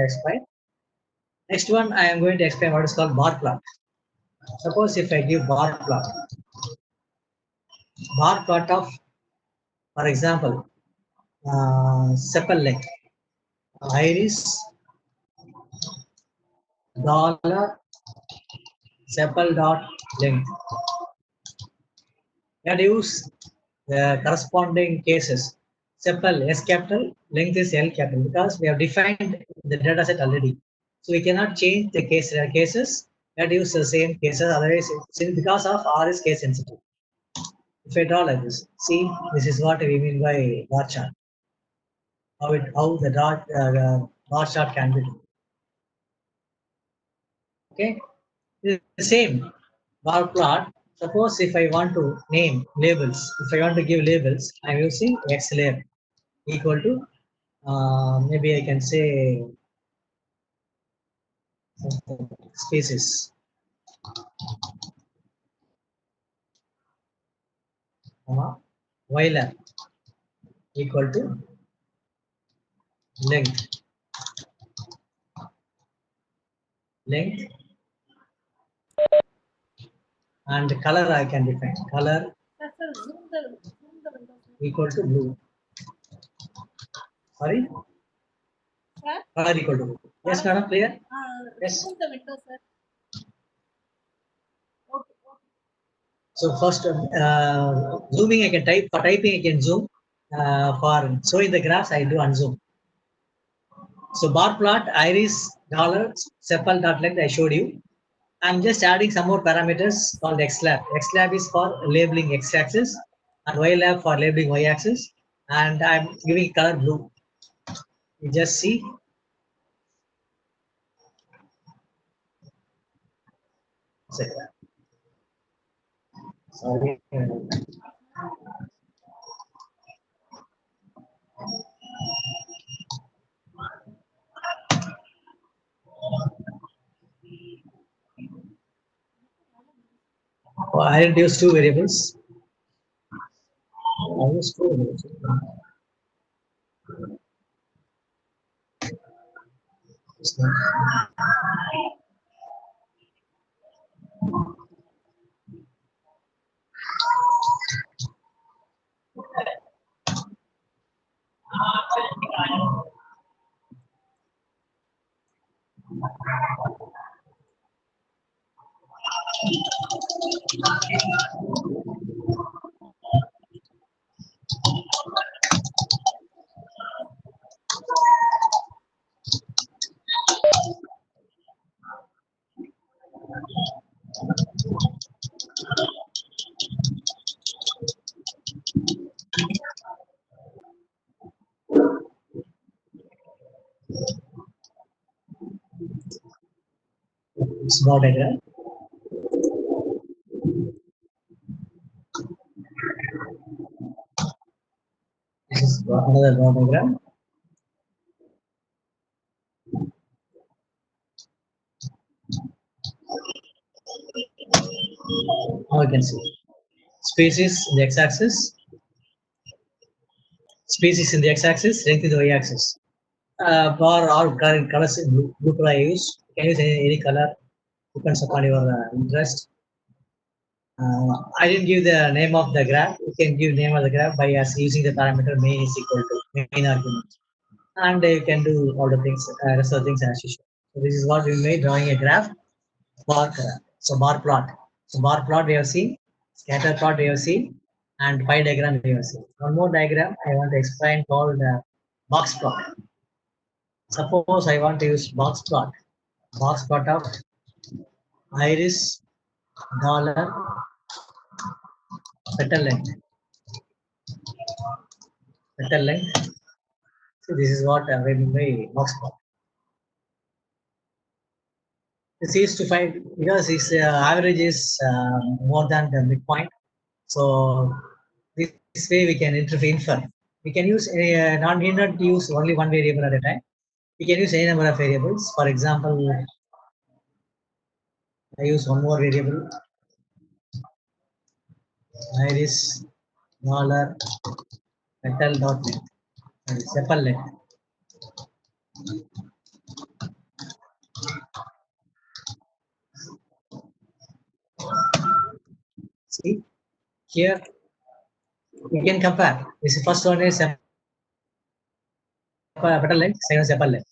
explain. Next one, I am going to explain what is called bar plot. Suppose if I give bar plot of, for example, sepal length, iris, dollar, sepal dot length. You have to use the corresponding cases. Sepal S capital, length is L capital because we have defined the data set already. So we cannot change the cases. We have to use the same cases. Otherwise, because of R is case sensitive. If I draw like this, see, this is what we mean by bar chart. How the bar chart can be done. Okay, the same bar plot. Suppose if I want to name labels, if I want to give labels, I'm using X layer equal to maybe I can say spaces. Y layer equal to length and color I can define color equal to blue. Sorry? Color equal to blue. Yes, madam, clear? Yes. So first, zooming I can type. For typing I can zoom. For showing the graphs I do unzoom. So bar plot, iris, dollar, sepal dot length I showed you. I'm just adding some more parameters called xlab. Xlab is for labeling x-axis and ylab for labeling y-axis. And I'm giving color blue. You just see. Sorry. I introduced two variables. I use two variables. It's not diagram. This is another diagram. Now you can see species in the x-axis, length in the y-axis. Bar or colors in blue color I use. You can use any color, depends upon your interest. I didn't give the name of the graph. You can give name of the graph by using the parameter main is equal to main argument, and you can do all the things, rest of the things as usual. So this is what we made drawing a graph. Bar plot. So bar plot we have seen, scatter plot we have seen, and pie diagram we have seen. One more diagram I want to explain called box plot. Suppose I want to use box plot of iris, dollar, petal length. So this is what I mean by box plot. This is to find because its average is more than the midpoint. So this way we can infer. We can use need not use only one variable at a time. We can use any number of variables. For example, I use one more variable. Iris, dollar, petal dot length, sepal length. See here, we can compare. This first one is better length, second is upper length.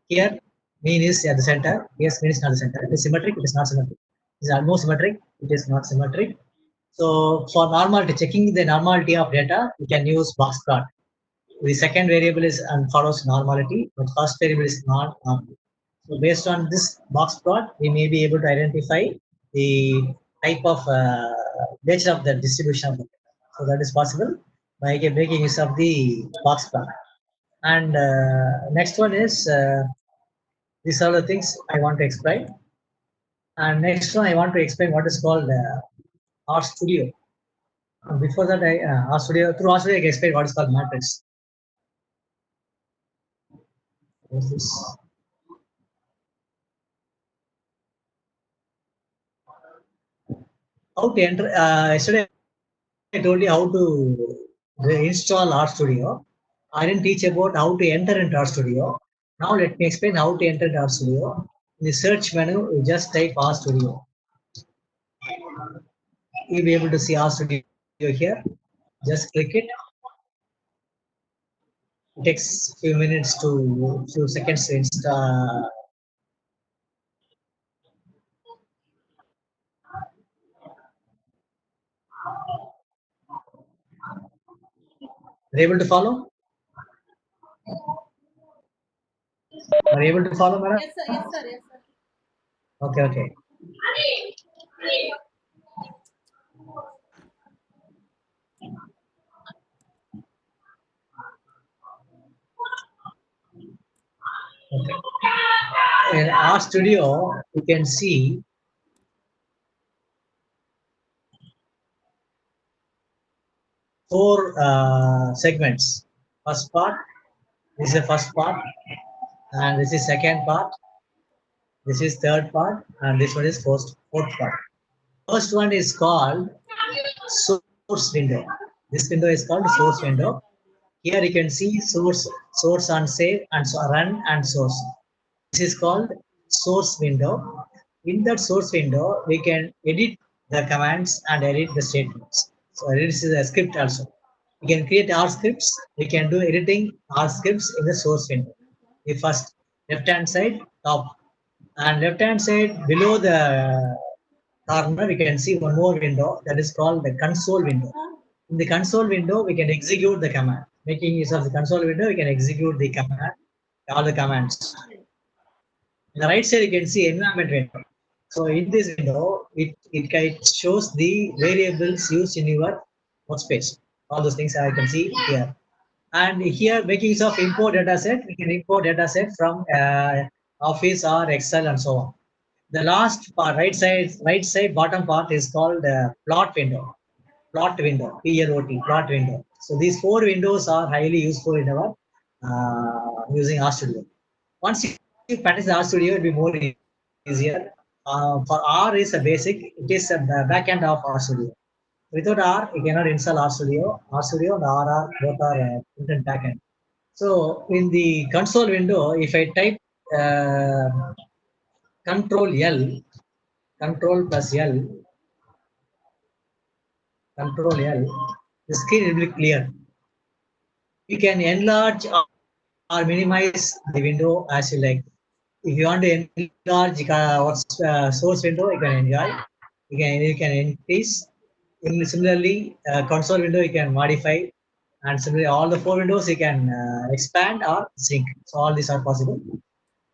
Here, mean is at the center. Yes, mean is not the center. It is symmetric. It is not symmetric. It is almost symmetric. It is not symmetric. So for normality, checking the normality of data, we can use box plot. The second variable is and follows normality, but first variable is not normal. So based on this box plot, we may be able to identify the type of nature of the distribution of the data. So that is possible by making use of the box plot. And next one is these are the things I want to explain. And next one, I want to explain what is called RStudio. Before that, through RStudio, I can explain what is called matrix. What is this? How to enter? Yesterday, I told you how to install RStudio. I didn't teach about how to enter into RStudio. Now let me explain how to enter into RStudio. In the search menu, you just type RStudio. You'll be able to see RStudio here. Just click it. It takes few minutes to few seconds to install. Are you able to follow? Are you able to follow, madam? Yes, sir. Yes, sir. Yes, sir. Okay, okay. Okay. In RStudio, you can see four segments. First part, this is the first part, and this is second part, this is third part, and this one is fourth part. First one is called source window. This window is called source window. Here you can see source and save and so run and source. This is called source window. In that source window, we can edit the commands and edit the statements. So this is a script also. We can create R scripts. We can do editing R scripts in the source window. The first left hand side top and left hand side below the corner, we can see one more window that is called the console window. In the console window, we can execute the command. Making use of the console window, we can execute the command, all the commands. On the right side, you can see environment window. So in this window, it shows the variables used in your workspace. All those things I can see here. And here, making use of import data set, we can import data set from Office or Excel and so on. The last part, right side, bottom part is called plot window. Plot window, PLOT, plot window. So these four windows are highly useful in our using RStudio. Once you practice the RStudio, it will be more easier. For R is a basic, it is a backend of RStudio. Without R, you cannot install RStudio. RStudio and R are both are front backend. So in the console window, if I type Control L, Control plus L, Control L, the screen will be clear. You can enlarge or minimize the window as you like. If you want to enlarge source window, you can enjoy. You can increase. Similarly, console window you can modify, and similarly all the four windows you can expand or shrink. So all these are possible.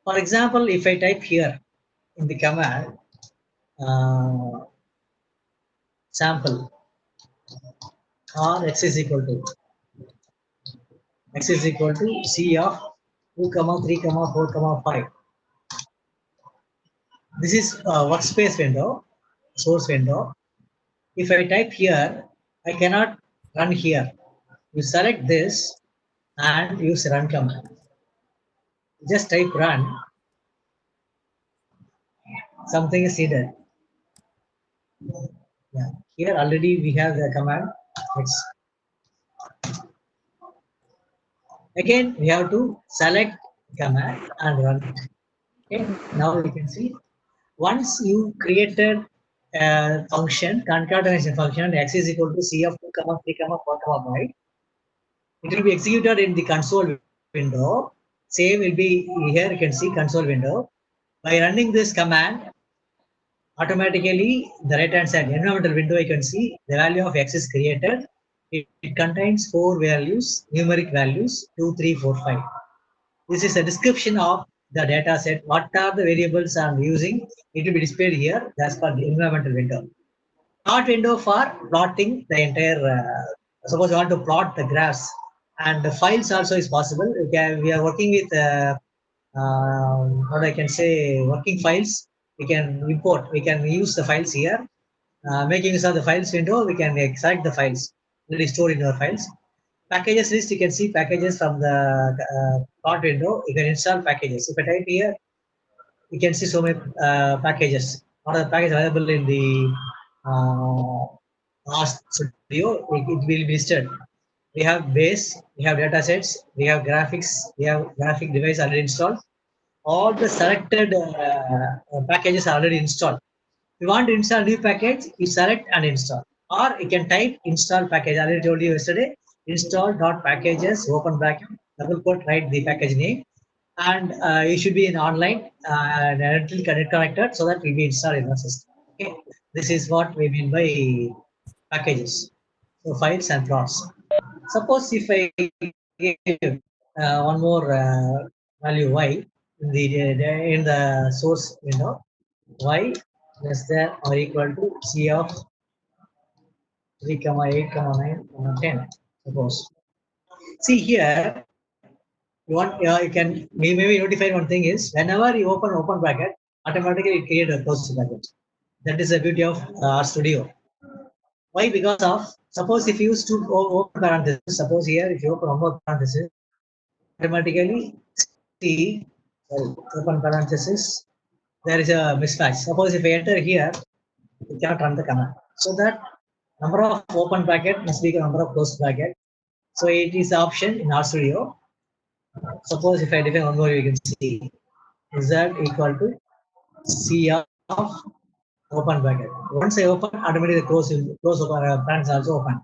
For example, if I type here in the command uh, sample or x is equal to c of 2 comma 3 comma 4 comma 5. This is workspace window, source window. If I type here, I cannot run here. You select this and use run command. Just type run. Something is needed. Yeah. Here already we have the command. Again, we have to select command and run it. Okay. Now you can see once you created function, concatenation function, x is equal to c of 2 comma 3 comma 4 comma 5. It will be executed in the console window. Same will be here. You can see console window. By running this command, automatically the right hand side environmental window, you can see the value of x is created. It contains 4 values, numeric values 2, 3, 4, 5. This is a description of the data set. What are the variables I'm using? It will be displayed here. That's for the environmental window. Plot window for plotting the entire. Suppose you want to plot the graphs, and the files also is possible. We are working with what I can say working files. We can import. We can use the files here. Making use of the files window, we can extract the files. It is stored in our files. Packages list, you can see packages from the plot window. You can install packages. If I type here, you can see so many packages. What are the packages available in the studio? It will be listed. We have base, we have data sets, we have graphics, we have graphic device already installed. All the selected packages are already installed. If you want to install new package, you select and install. Or you can type install package. I already told you yesterday. Install dot packages, open bracket, double quote, write the package name. And it should be in online directly connected so that will be installed in the system. Okay. This is what we mean by packages. So files and plots. Suppose if I give one more value y in the source window, y less than or equal to c of 3 comma 8 comma 9 comma 10. Suppose. See here, you can maybe notify one thing is whenever you open bracket, automatically it create a closed bracket. That is the beauty of RStudio. Why? Because of suppose if you use two open parentheses, suppose here if you open one more parenthesis, automatically see open parenthesis, there is a mismatch. Suppose if I enter here, you cannot run the command. So that number of open bracket must be the number of closed bracket. So it is the option in RStudio. Suppose if I define one more, you can see z equal to c of open bracket. Once I open, automatically the close open branch also open.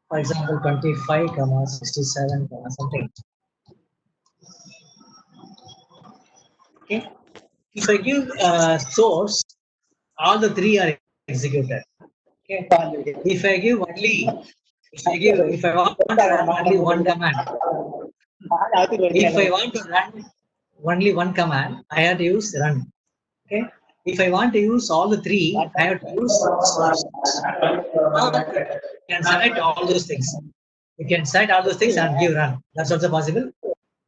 For example, 25, 67, something. Okay. If I give source, all the three are executed. Okay. If I give only, if I want to run only one command, if I want to run only one command, I have to use run. Okay. If I want to use all the three, I have to use source. You can select all those things. You can select all those things and give run. That's also possible.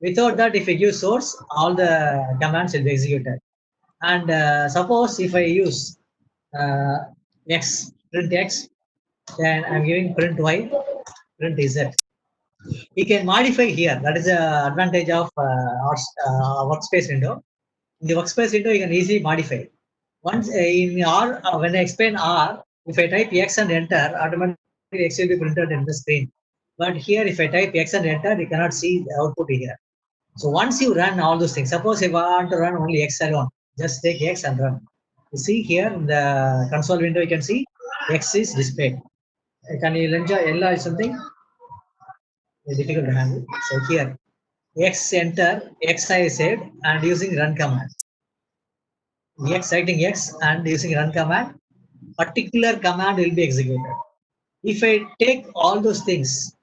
Without that, if I give source, all the commands will be executed. And suppose if I use x, print x, then I'm giving print y, print z. You can modify here. That is the advantage of our workspace window. In the workspace window, you can easily modify. Once in R, when I explain R, if I type X and enter, automatically X will be printed in the screen. But here, if I type X and enter, you cannot see the output here. So once you run all those things, suppose if I want to run only X alone, just take X and run. You see here in the console window, you can see X is displayed. Can you enjoy something? It's difficult to handle. So here, X enter, X I said, and using run command. X writing X and using run command, particular command will be executed. If I take all those things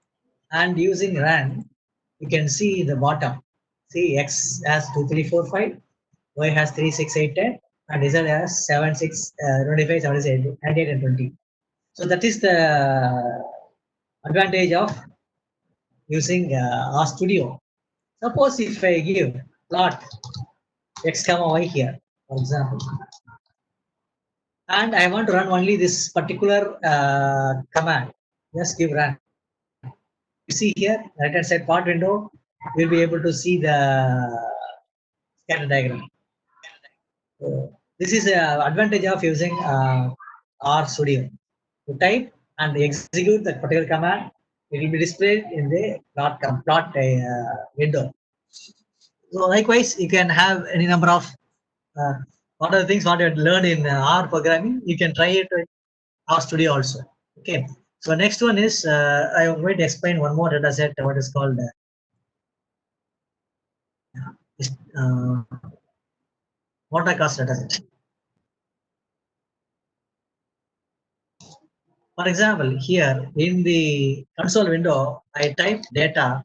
and using run, you can see the bottom. See X has 2, 3, 4, 5, Y has 3, 6, 8, 10, and Z has 7, 6, 25, 77, 98, and 20. So that is the advantage of using RStudio. Suppose if I give plot X comma Y here, for example, and I want to run only this particular command, just give run. You see here, right hand side plot window, you'll be able to see the scatter diagram. So this is the advantage of using RStudio. To type and execute that particular command, it will be displayed in the plot window. So likewise, you can have any number of what are the things what you had learned in R programming, you can try it in R Studio also. Okay. So next one is I am going to explain one more data set, what is called uh, water cost data set. For example, here in the console window, I type data.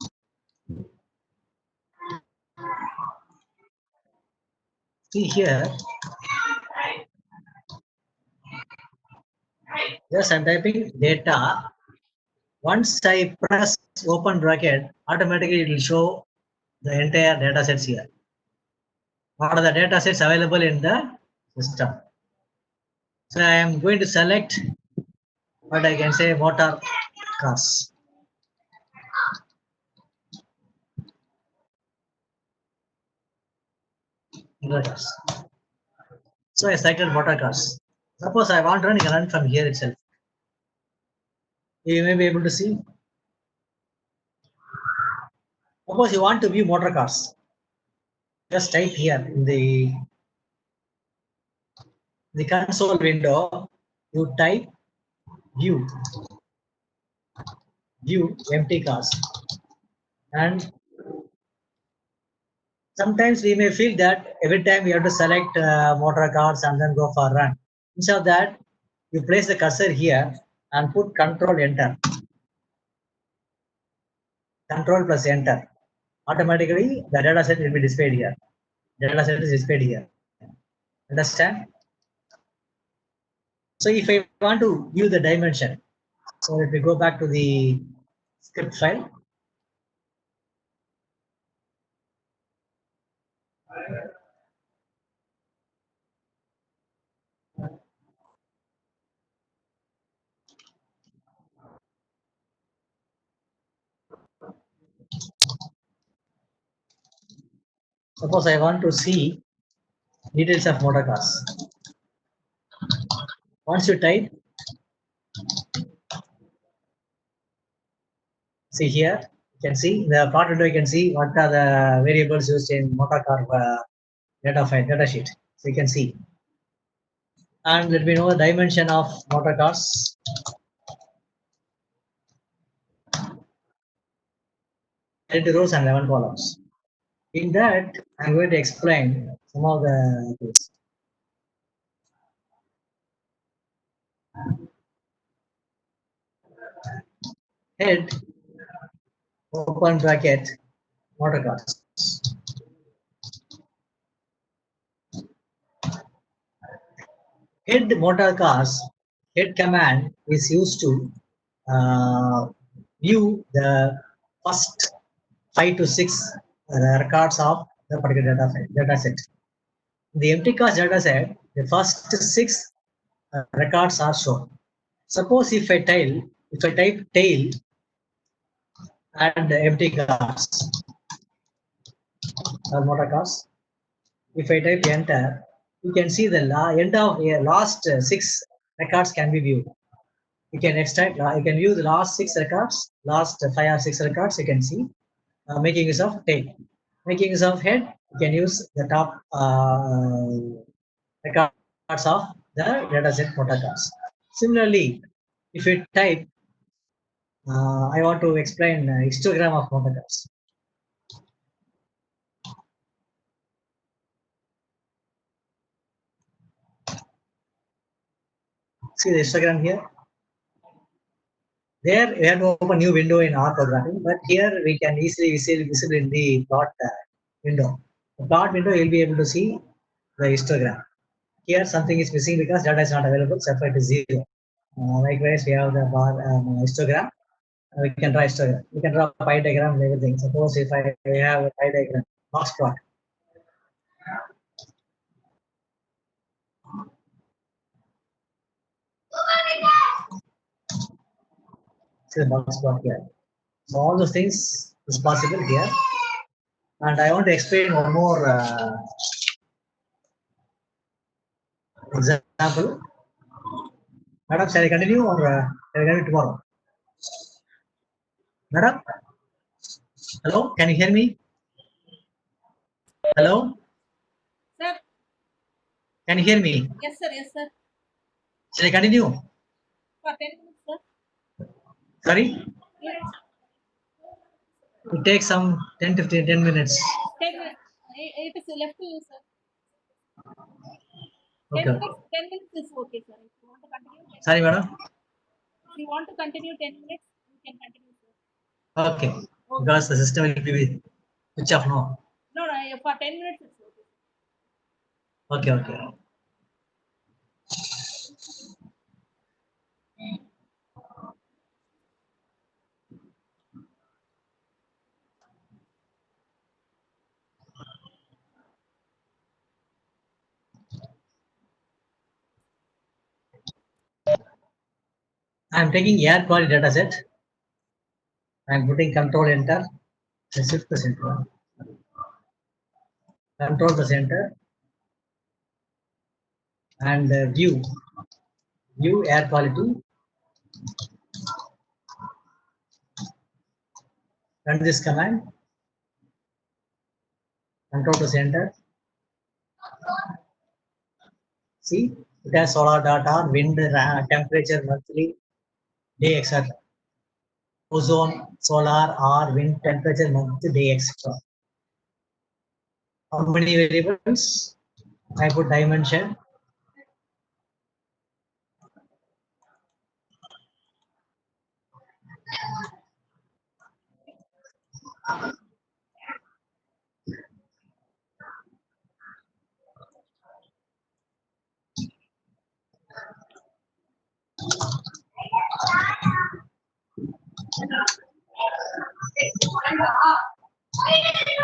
See here, just I'm typing data. Once I press open bracket, automatically it will show the entire data sets here. What are the data sets available in the system? So I am going to select what I can say motor cars. Inverters. So I selected motor cars. Suppose I want to run, you can run from here itself. You may be able to see. Suppose you want to view motor cars. Just type here in the console window. You type view empty cars, and sometimes we may feel that every time we have to select motor cars and then go for a run. Instead of that, you place the cursor here and put control enter. Control plus enter. Automatically, the data set will be displayed here. Data set is displayed here. Understand? So if I want to view the dimension, so let me go back to the script file. Suppose I want to see details of motor cars. Once you type, see here, you can see the plot window, you can see what are the variables used in motor car data file, data sheet. So you can see. And let me know the dimension of motor cars. 20 rows and 11 columns. In that, I'm going to explain some of the things. Head, open bracket, motor cars. Head motor cars, head command is used to view the first 5 to 6 records of the particular data set. The empty cast data set, the first 6 records are shown. Suppose if I type tail and empty cast or motor cast, if I type enter, you can see the end of last 6 records can be viewed. You can extract, you can view the last 6 records, last 5 or 6 records, you can see, making use of tail. Making use of head, you can use the top records of the dataset motor cars. Similarly, if you type, I want to explain histogram of motor cars. See the histogram here. There we have to open new window in R programming, but here we can easily see visible in the plot window. The plot window you'll be able to see the histogram. Here something is missing because data is not available, separate is 0. Likewise, we have the bar histogram. We can draw histogram. We can draw a pie diagram and everything. Suppose if I have a pie diagram, box plot. See the box plot here. So all those things is possible here. And I want to explain one more example. Madam, shall I continue or shall I continue tomorrow? Madam, hello, can you hear me? Hello? Sir, Can you hear me? Yes, sir. Yes, sir. Shall I continue? For 10 minutes, sir. Sorry? Yes. It takes some 10 to 10 minutes. 10 minutes. It is left to you, sir. 10 Okay. minutes. 10 minutes is okay, sir. If you want to continue, 10 Sorry, minutes. madam. If you want to continue 10 minutes, you can continue, sir. Okay. Okay. Because the system will be switch off now. No, no. For 10 minutes, it's okay. Okay, okay. I'm taking air quality data set. I'm putting control enter. Shift the center. Control the center. And view. View air quality. Run this command. Control the center. See, it has solar data, wind, temperature, monthly, day, etc. Ozone, solar, or wind, temperature, month, day, etc. How many variables? I put dimension.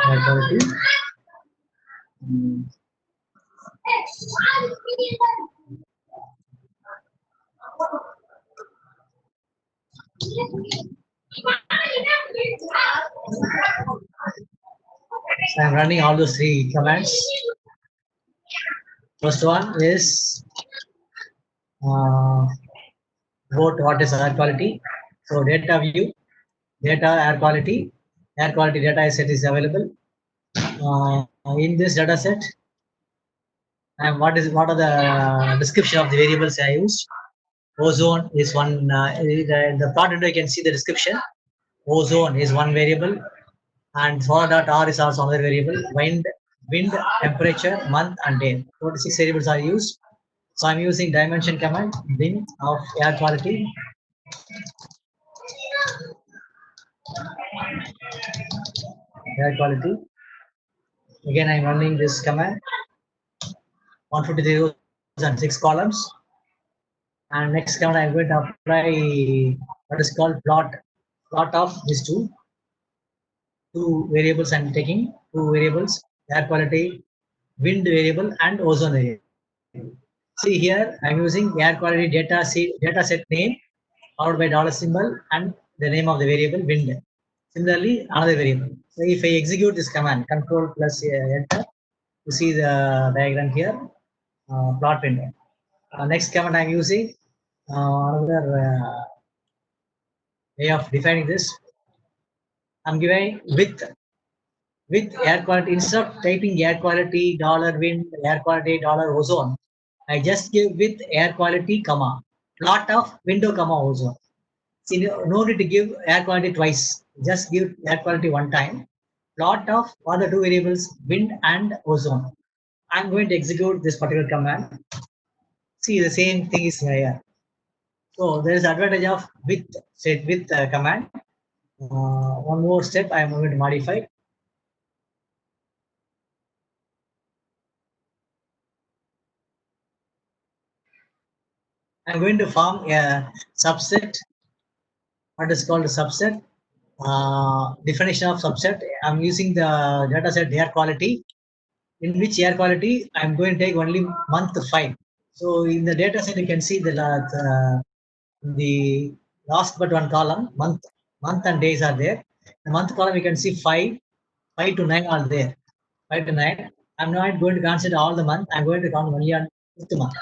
Air quality. So I'm running all those three commands. First one is what is air quality. So data view, data air quality data set is available. In this data set, and what are the description of the variables I used? Ozone is one. In the plot window, you can see the description. Ozone is one variable, and solar.r is also another variable. Wind, temperature, month, and day. 46 variables are used. So I'm using dimension command, bin of air quality. Air quality. Again, I'm running this command. 153 rows and 6 columns. And next command, I'm going to apply what is called plot of these two variables. I'm taking two variables: air quality, wind variable, and ozone variable. See here, I'm using air quality data set name followed by dollar symbol and the name of the variable wind. Similarly, another variable. So if I execute this command, control plus enter, you see the diagram here, plot window. Next command I'm using another way of defining this. I'm giving with air quality instead of typing air quality dollar wind air quality dollar ozone. I just give with air quality comma plot of window comma ozone. See, no need to give air quality twice. Just give air quality one time. Plot of all the two variables, wind and ozone. I'm going to execute this particular command. See, the same thing is here. So there is advantage of with set with command. One more step I am going to modify. I'm going to form a subset. What is called a subset? Definition of subset. I'm using the data set air quality. In which air quality I'm going to take only month 5. So in the data set you can see the last but one column month and days are there. The month column you can see 5 to 9 are there. 5 to 9. I'm not going to consider all the month. I'm going to count only on 5th month.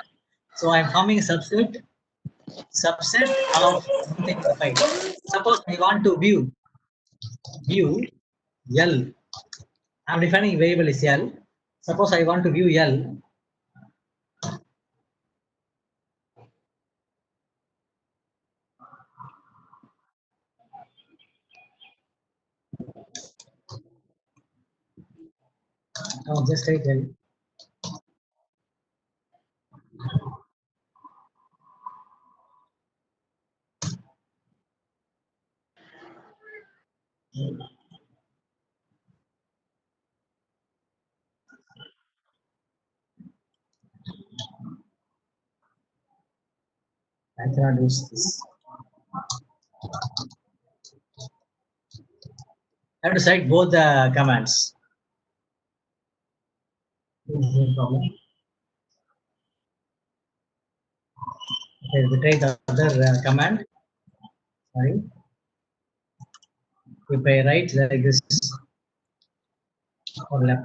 So I'm forming a subset of something 5. Suppose I want to view L. I'm defining variable is L. Suppose I want to view L. Now just write L. I cannot use this. I have to cite both the commands. No problem. Okay, we try the other command. Sorry. If I write like this or left.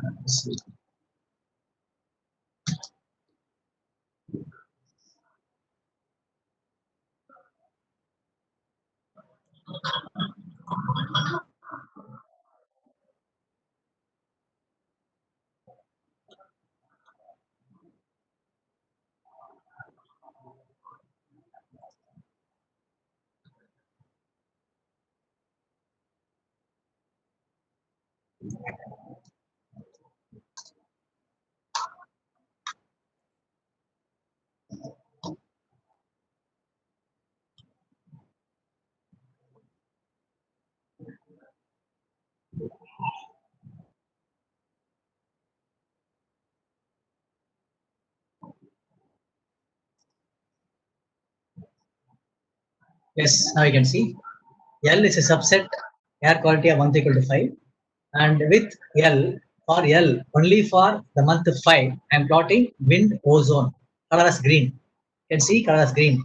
Yes, now you can see L is a subset air quality of 1 equal to 5. And with L, for L, only for the month 5, I am plotting wind ozone, color as green. You can see color as green.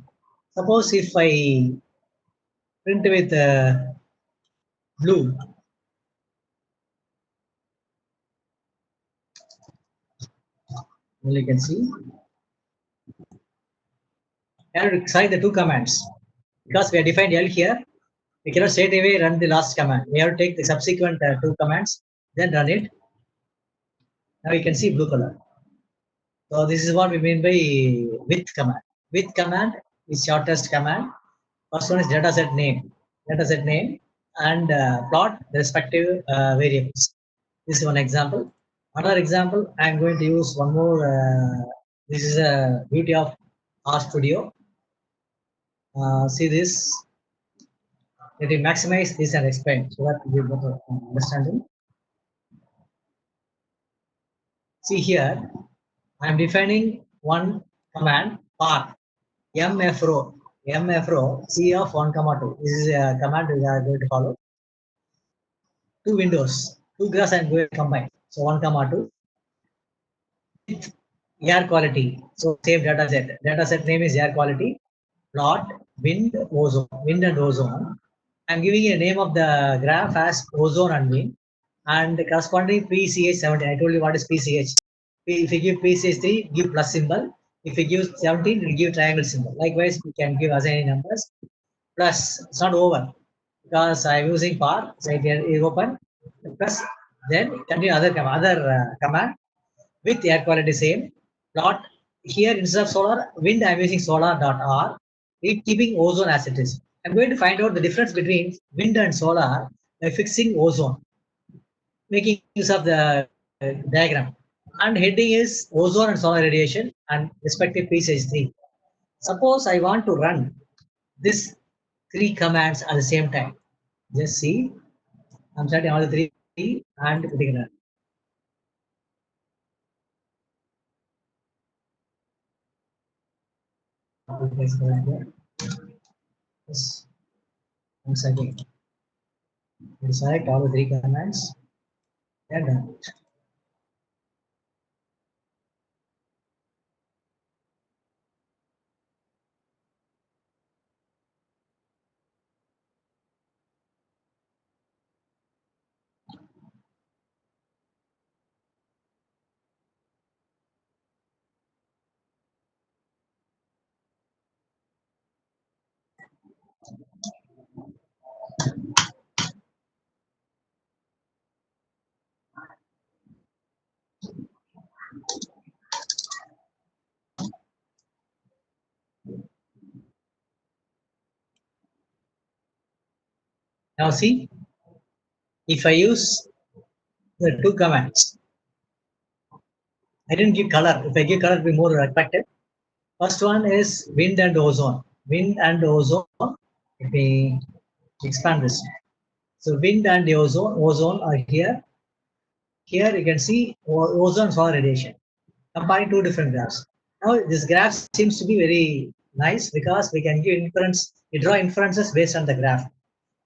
Suppose if I print with blue, you can see, I have to cite the two commands. Because we have defined L here, we cannot straight away run the last command. We have to take the subsequent two commands, then run it. Now you can see blue color. So this is what we mean by with command. With command is shortest command. First one is dataset name. Dataset name and plot the respective variables. This is one example. Another example, I am going to use one more. This is a beauty of RStudio. See this. Let me maximize this and explain so that you better understanding. See here, I am defining one command par mfrow c of 1 comma 2. This is a command we are going to follow. Two windows, two graphs I'm going to combine. So 1 comma 2 with air quality. So same data set. Data set name is air quality. Plot wind ozone, wind and ozone. I'm giving a name of the graph as ozone and wind, and the corresponding PCH 17. I told you what is PCH. If you give PCH 3, give plus symbol. If you give 17, you give triangle symbol. Likewise, we can give as any numbers. Plus, it's not over because I'm using par. So it open. Plus, then continue other command with air quality same. Plot here instead of solar wind, I'm using solar dot r. Keeping ozone as it is. I'm going to find out the difference between wind and solar by fixing ozone, making use of the diagram. And heading is ozone and solar radiation and respective PCH 3. Suppose I want to run this three commands at the same time. Just see, I'm starting all the three and putting run. Yes. Once again, we select all the three commands. They're done. Now see, if I use the two commands, I didn't give color. If I give color, it will be more effective. First one is wind and ozone. Wind and ozone. Let me expand this. So wind and the ozone are here. Here you can see ozone solar radiation. Comparing two different graphs. Now this graph seems to be very nice because we can give inference, we draw inferences based on the graph.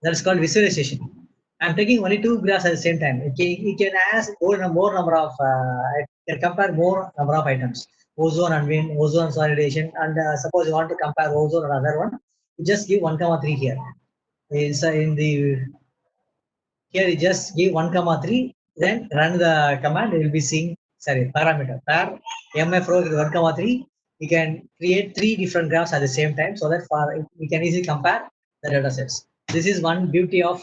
That is called visualization. I'm taking only two graphs at the same time. You can ask more number of, I can compare more number of items. Ozone and wind, ozone solar radiation, and suppose you want to compare ozone or other one, you just give 1,3 here. In the here you just give 1,3, then run the command, you will be seeing, sorry, parameter, par mf row 1,3, you can create three different graphs at the same time so that we can easily compare the data sets. This is one beauty of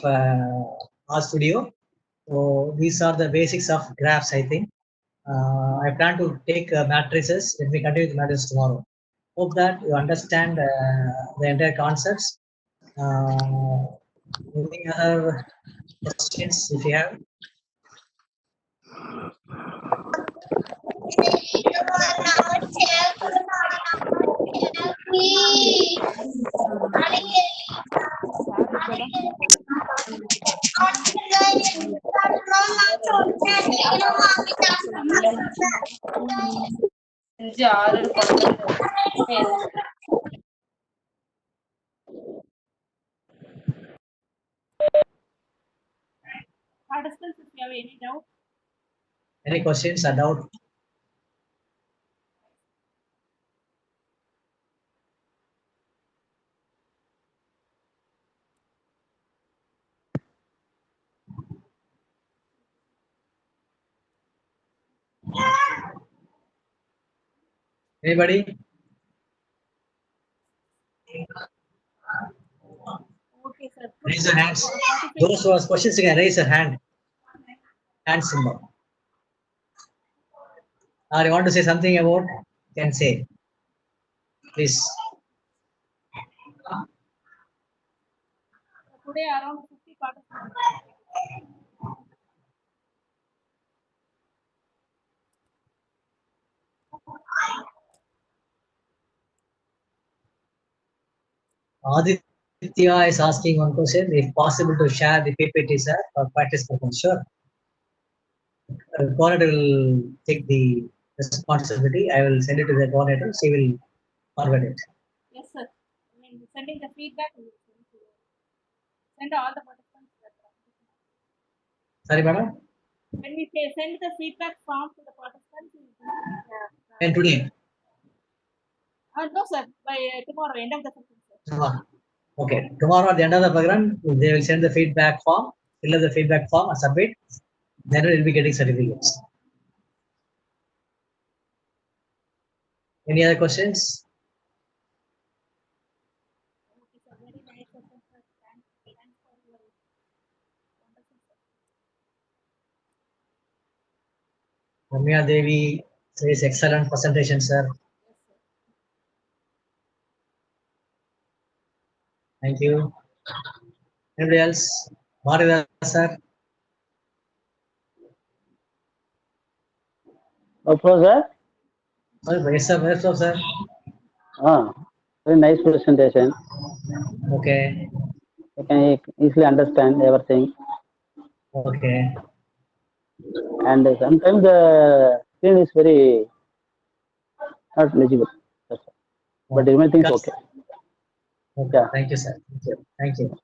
RStudio. So these are the basics of graphs, I think. I plan to take matrices. Let me continue the matrices tomorrow. Hope that you understand the entire concepts. Any other questions if you have? Participants, if you have any doubt, Any questions or doubt? Anybody? okay, sir. Raise your hands. 45 Those who have questions, you can raise your hand. Hand symbol. Or you want to say something about? You can say. Please. today around 50 participants. Aditya is asking one question. If possible to share the PPT, sir, for practice purpose. Sure. Coordinator will take the responsibility. I will send it to the coordinator. She will forward it. Yes, sir. I mean, sending the feedback, we will send all the participants. Sorry, madam. When we send the feedback form to the participants, we will And today. no, sir. By tomorrow, end of the session, sir. Okay. Tomorrow at the end of the program, they will send the feedback form, fill up the feedback form and submit. Then we will be getting certificates. Any other questions? Okay, sir. Very nice session, sir. Thanks for your wonderful session. Ramya Devi says excellent presentation, sir. Yes, sir. Thank you. Anybody else? Marida, sir. Sir? Yes, sir. Yes, sir. Very nice presentation. Okay. I can easily understand everything. Okay. And sometimes the screen is very not legible. But everything is okay. Okay. Yeah. Thank you, sir. Thank you. Thank you.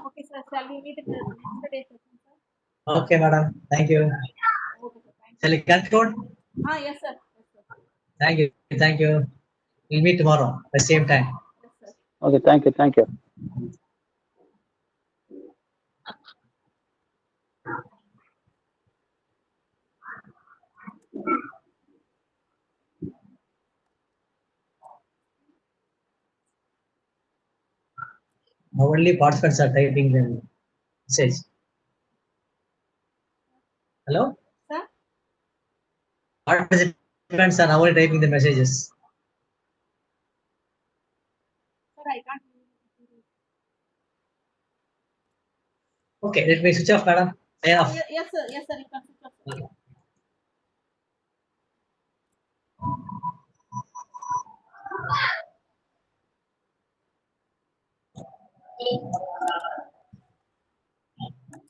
Okay, sir. Shall we meet in the next day session, sir? Okay, madam. Thank you. Okay, sir. Thank Shall we conclude? Yes, sir. Yes, sir. Thank you. Thank you. We'll meet tomorrow at the same time. Yes, sir. Okay, thank you, thank you. Now only participants are typing the message. Hello? Sir? Participants are now only typing the messages. Sir, I can't hear you. Okay, let me switch off, madam. Sign off. Yes, sir. Yes, sir. You can switch off, sir. Okay.